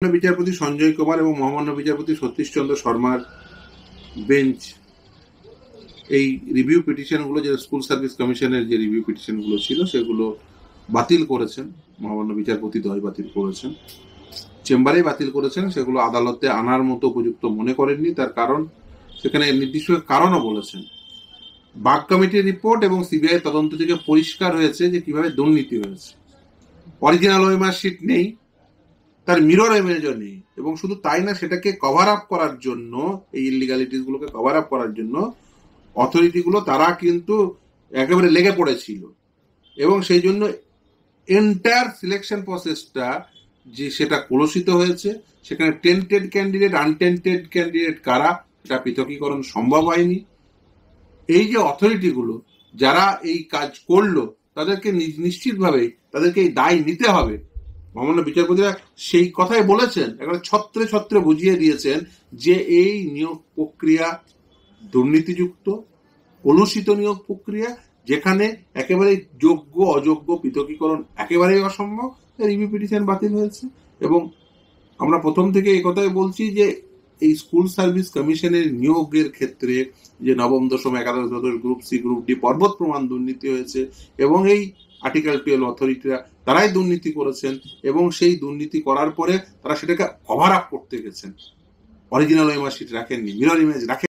বিচারপতি সঞ্জয় কুমার এবং মহামান্য বিচারপতি সতীশ চন্দ্র শর্মার বেঞ্চ এই রিভিউ পিটিশনগুলো, যে স্কুল সার্ভিস কমিশনের যে রিভিউ পিটিশনগুলো ছিল সেগুলো বাতিল করেছেন। মহামান্য বিচারপতি দ্বয় বাতিল করেছেন, চেম্বারেই বাতিল করেছেন। সেগুলো আদালতে আনার মতো উপযুক্ত মনে করেননি। তার কারণ, সেখানে নির্দিষ্ট কারণও বলেছেন। বাগ কমিটির রিপোর্ট এবং সিবিআই তদন্ত থেকে পরিষ্কার হয়েছে যে কিভাবে দুর্নীতি হয়েছে। অরিজিনাল ওএমআর শিট নেই, তার মিরর ইমেজও নেই, এবং শুধু তাই না, সেটাকে কভার আপ করার জন্য, এই ইলিগালিটিস গুলোকে কভার আপ করার জন্য অথরিটিগুলো তারা কিন্তু একেবারে লেগে পড়েছিল, এবং সেই জন্য এন্টায়ার সিলেকশন প্রসেসটা যে সেটা কলুষিত হয়েছে। সেখানে টেন্টেড ক্যান্ডিডেট, আনটেন্টেড ক্যান্ডিডেট কারা, সেটা পৃথকীকরণ সম্ভব হয়নি। এই যে অথরিটিগুলো যারা এই কাজ করলো, তাদেরকে নিশ্চিতভাবে তাদেরকে এই দায় নিতে হবে। মহামান্য বিচারপতিরা সেই কথাই বলেছেন, একেবারে ছত্রে ছত্রে বুঝিয়ে দিয়েছেন যে এই নিয়োগ প্রক্রিয়া দুর্নীতিযুক্ত, কলুষিত নিয়োগ প্রক্রিয়া, যেখানে একেবারে যোগ্য অযোগ্য পৃথকীকরণ একেবারেই অসম্ভব। রিভিউ পিটিশন বাতিল হয়েছে। এবং আমরা প্রথম থেকে এই কথাই বলছি যে এই স্কুল সার্ভিস কমিশনের নিয়োগের ক্ষেত্রে যে নবম, দশম, একাদশ, দ্বাদশ, গ্রুপ সি, গ্রুপ ডি পর্বত প্রমাণ দুর্নীতি হয়েছে, এবং এই আর্টিকেল 12 অথরিটিরা তারাই দুর্নীতি করেছেন, এবং সেই দুর্নীতি করার পরে তারা সেটাকে কভার আপ করতে গেছেন। অরিজিনাল ওএমআর শিট রাখেননি, মিরর ইমেজ রাখেন।